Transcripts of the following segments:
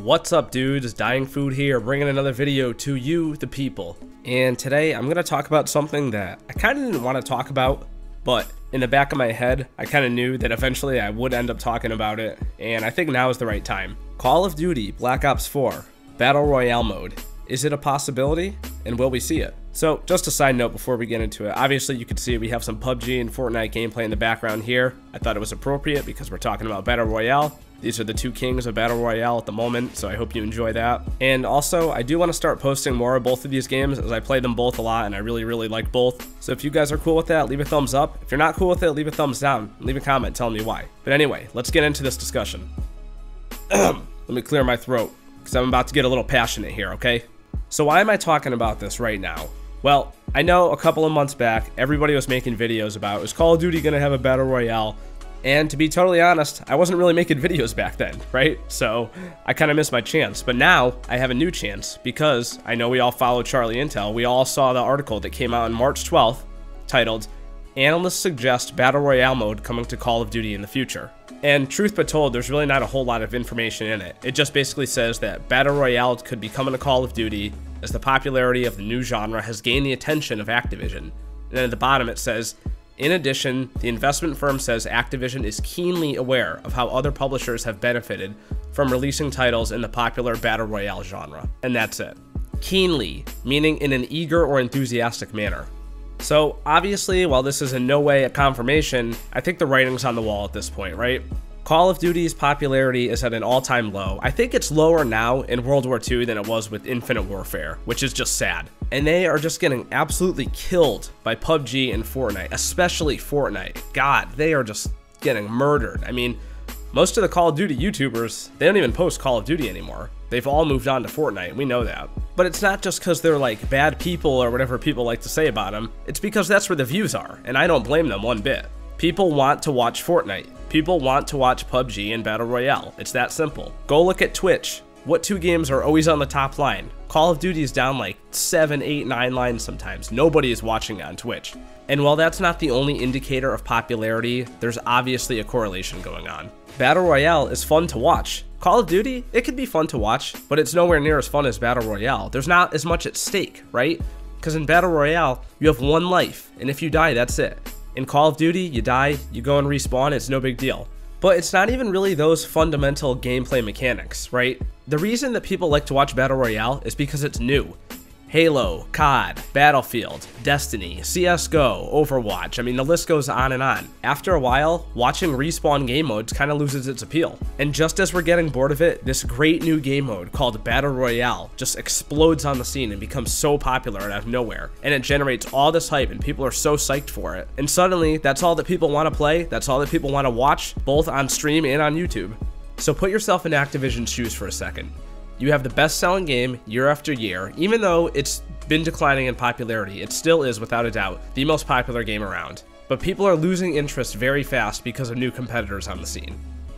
What's up, dudes? Dying Food here, bringing another video to you, the people. And today I'm going to talk about something that I kind of didn't want to talk about, but in the back of my head, I kind of knew that eventually I would end up talking about it, and I think now is the right time. Call of Duty Black Ops 4 Battle Royale mode. Is it a possibility, and will we see it? So, just a side note before we get into it, obviously you can see we have some PUBG and Fortnite gameplay in the background here. I thought it was appropriate because we're talking about Battle Royale. These are the two kings of Battle Royale at the moment, so I hope you enjoy that. And also, I do want to start posting more of both of these games as I play them both a lot and I really like both. So if you guys are cool with that, leave a thumbs up. If you're not cool with it, leave a thumbs down. Leave a comment telling me why. But anyway, let's get into this discussion. Let me clear my throat because I'm about to get a little passionate here, okay? So why am I talking about this right now? Well, I know a couple of months back, everybody was making videos about, is Call of Duty going to have a Battle Royale? And to be totally honest, I wasn't really making videos back then, right? So I kind of missed my chance. But now I have a new chance because I know we all follow Charlie Intel. We all saw the article that came out on March 12th titled, "Analysts Suggest Battle Royale Mode Coming to Call of Duty in the Future." And truth be told, there's really not a whole lot of information in it. It just basically says that Battle Royale could be coming to Call of Duty as the popularity of the new genre has gained the attention of Activision. And then at the bottom it says, in addition, the investment firm says Activision is keenly aware of how other publishers have benefited from releasing titles in the popular Battle Royale genre. And that's it. Keenly, meaning in an eager or enthusiastic manner. So obviously, while this is in no way a confirmation, I think the writing's on the wall at this point, right? Call of Duty's popularity is at an all-time low. I think it's lower now in World War II than it was with Infinite Warfare, which is just sad. And they are just getting absolutely killed by PUBG and Fortnite, especially Fortnite. God, they are just getting murdered. I mean, most of the Call of Duty YouTubers, they don't even post Call of Duty anymore. They've all moved on to Fortnite, we know that. But it's not just because they're like bad people or whatever people like to say about them. It's because that's where the views are, and I don't blame them one bit. People want to watch Fortnite. People want to watch PUBG and Battle Royale. It's that simple. Go look at Twitch. What two games are always on the top line? Call of Duty is down like 7, 8, 9 lines sometimes. Nobody is watching on Twitch. And while that's not the only indicator of popularity, there's obviously a correlation going on. Battle Royale is fun to watch. Call of Duty, it can be fun to watch, but it's nowhere near as fun as Battle Royale. There's not as much at stake, right? Because in Battle Royale, you have one life, and if you die, that's it. In Call of Duty, you die, you go and respawn, it's no big deal. But it's not even really those fundamental gameplay mechanics, right? The reason that people like to watch Battle Royale is because it's new. Halo, COD, Battlefield, Destiny, CSGO, Overwatch, I mean the list goes on and on. After a while, watching respawn game modes kind of loses its appeal. And just as we're getting bored of it, this great new game mode called Battle Royale just explodes on the scene and becomes so popular out of nowhere. And it generates all this hype and people are so psyched for it. And suddenly, that's all that people want to play, that's all that people want to watch, both on stream and on YouTube. So put yourself in Activision's shoes for a second. You have the best-selling game year after year. Even though it's been declining in popularity, it still is, without a doubt, the most popular game around. But people are losing interest very fast because of new competitors on the scene.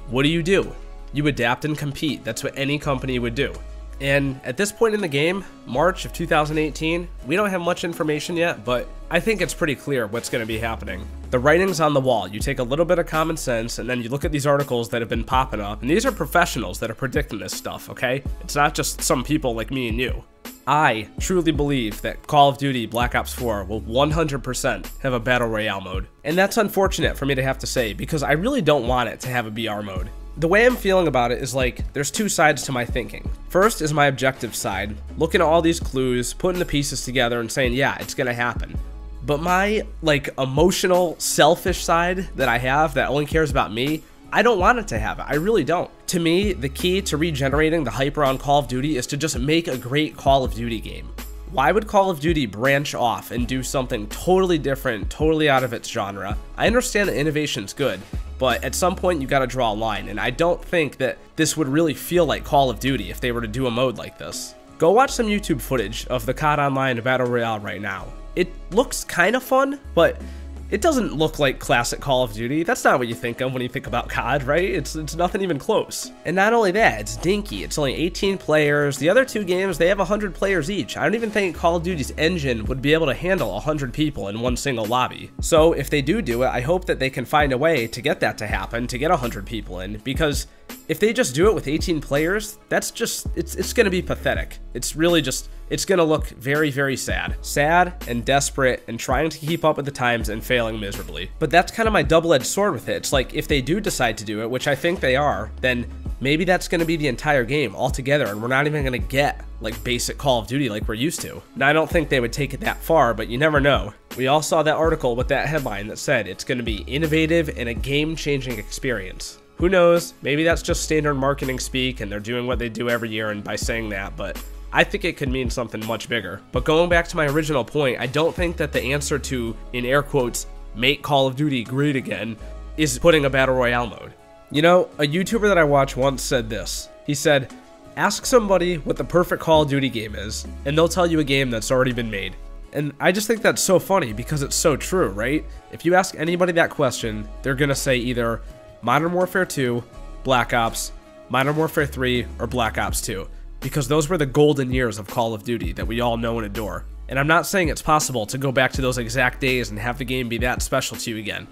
What do? You adapt and compete. That's what any company would do. And at this point in the game, March of 2018, we don't have much information yet, but I think it's pretty clear what's going to be happening. The writing's on the wall. You take a little bit of common sense, and then you look at these articles that have been popping up, and these are professionals that are predicting this stuff, okay? It's not just some people like me and you. I truly believe that Call of Duty Black Ops 4 will 100% have a Battle Royale mode. And that's unfortunate for me to have to say, because I really don't want it to have a BR mode. The way I'm feeling about it is like, there's two sides to my thinking. First is my objective side, looking at all these clues, putting the pieces together and saying, yeah, it's gonna happen. But my, like, emotional, selfish side that I have that only cares about me, I don't want it to have it. I really don't. To me, the key to regenerating the hype around Call of Duty is to just make a great Call of Duty game. Why would Call of Duty branch off and do something totally different, totally out of its genre? I understand that innovation's good, but at some point you gotta draw a line, and I don't think that this would really feel like Call of Duty if they were to do a mode like this. Go watch some YouTube footage of the COD Online Battle Royale right now. It looks kind of fun, but it doesn't look like classic Call of Duty. That's not what you think of when you think about COD, right? It's nothing even close. And not only that, it's dinky. It's only 18 players. The other two games, they have 100 players each. I don't even think Call of Duty's engine would be able to handle 100 people in one single lobby. So if they do it, I hope that they can find a way to get that to happen, to get 100 people in, because if they just do it with 18 players, that's just, it's going to be pathetic. It's really just, it's going to look very, very sad. Sad and desperate and trying to keep up with the times and failing miserably. But that's kind of my double-edged sword with it. It's like, if they do decide to do it, which I think they are, then maybe that's going to be the entire game altogether, and we're not even going to get like basic Call of Duty like we're used to. Now, I don't think they would take it that far, but you never know. We all saw that article with that headline that said it's going to be innovative and a game-changing experience. Who knows? Maybe that's just standard marketing speak and they're doing what they do every year and by saying that, but I think it could mean something much bigger. But going back to my original point, I don't think that the answer to, in air quotes, make Call of Duty great again is putting a Battle Royale mode. You know, a YouTuber that I watch once said this. He said, ask somebody what the perfect Call of Duty game is, and they'll tell you a game that's already been made. And I just think that's so funny because it's so true, right? If you ask anybody that question, they're gonna say either Modern Warfare 2, Black Ops, Modern Warfare 3, or Black Ops 2, because those were the golden years of Call of Duty that we all know and adore. And I'm not saying it's possible to go back to those exact days and have the game be that special to you again,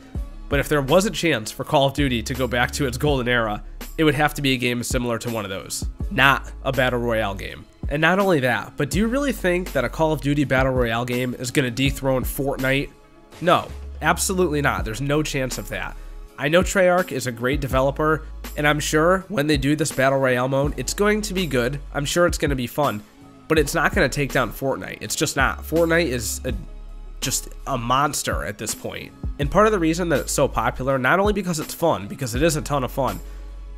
but if there was a chance for Call of Duty to go back to its golden era, it would have to be a game similar to one of those, not a Battle Royale game. And not only that, but do you really think that a Call of Duty Battle Royale game is going to dethrone Fortnite? No, absolutely not. There's no chance of that. I know Treyarch is a great developer, and I'm sure when they do this Battle Royale mode, it's going to be good. I'm sure it's going to be fun, but it's not going to take down Fortnite. It's just not. Fortnite is just a monster at this point. And part of the reason that it's so popular, not only because it's fun, because it is a ton of fun,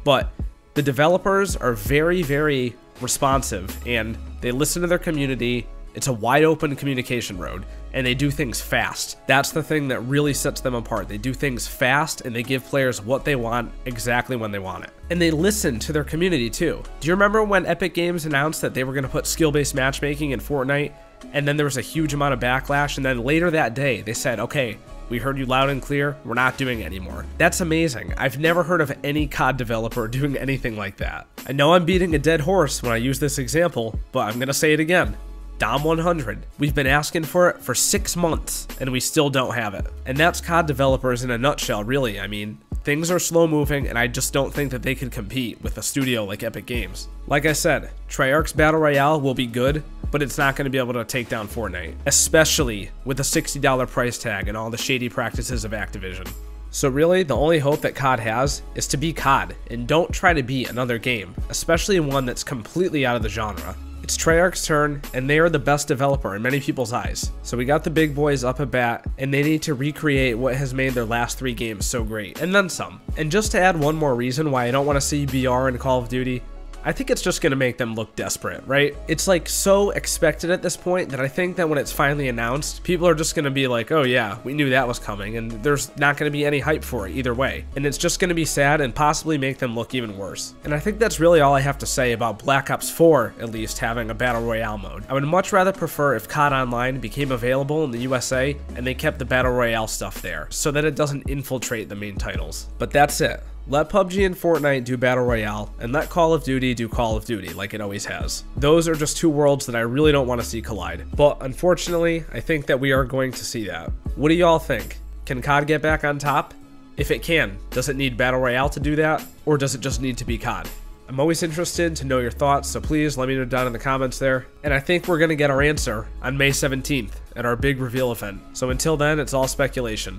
but the developers are very, very responsive and they listen to their community. It's a wide open communication road and they do things fast. That's the thing that really sets them apart. They do things fast and they give players what they want exactly when they want it. And they listen to their community too. Do you remember when Epic Games announced that they were going to put skill-based matchmaking in Fortnite? And then there was a huge amount of backlash, and then later that day they said, okay, we heard you loud and clear, we're not doing it anymore. That's amazing. I've never heard of any COD developer doing anything like that. I know I'm beating a dead horse when I use this example, but I'm gonna say it again. Dom 100. We've been asking for it for 6 months, and we still don't have it. And that's COD developers in a nutshell, really. I mean, things are slow moving, and I just don't think that they could compete with a studio like Epic Games. Like I said, Treyarch's Battle Royale will be good, but it's not going to be able to take down Fortnite, especially with a $60 price tag and all the shady practices of Activision. So really, the only hope that COD has is to be COD, and don't try to be another game, especially one that's completely out of the genre. It's Treyarch's turn, and they are the best developer in many people's eyes. So we got the big boys up at bat, and they need to recreate what has made their last 3 games so great, and then some. And just to add one more reason why I don't want to see BR in Call of Duty, I think it's just going to make them look desperate, right? It's like so expected at this point that I think that when it's finally announced, people are just going to be like, oh yeah, we knew that was coming, and there's not going to be any hype for it either way. And it's just going to be sad and possibly make them look even worse. And I think that's really all I have to say about Black Ops 4, at least, having a Battle Royale mode. I would much rather prefer if COD Online became available in the USA and they kept the Battle Royale stuff there, so that it doesn't infiltrate the main titles. But that's it. Let PUBG and Fortnite do Battle Royale, and let Call of Duty do Call of Duty like it always has. Those are just 2 worlds that I really don't want to see collide. But unfortunately, I think that we are going to see that. What do y'all think? Can COD get back on top? If it can, does it need Battle Royale to do that? Or does it just need to be COD? I'm always interested to know your thoughts, so please let me know down in the comments there. And I think we're going to get our answer on May 17th at our big reveal event. So until then, it's all speculation.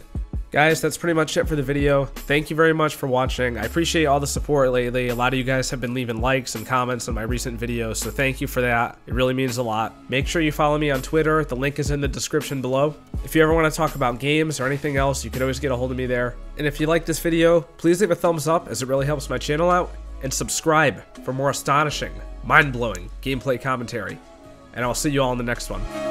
Guys, that's pretty much it for the video. Thank you very much for watching. I appreciate all the support lately. A lot of you guys have been leaving likes and comments on my recent videos, so thank you for that. It really means a lot. Make sure you follow me on Twitter. The link is in the description below. If you ever want to talk about games or anything else, you can always get a hold of me there. And if you like this video, please leave a thumbs up as it really helps my channel out. And subscribe for more astonishing, mind-blowing gameplay commentary. And I'll see you all in the next one.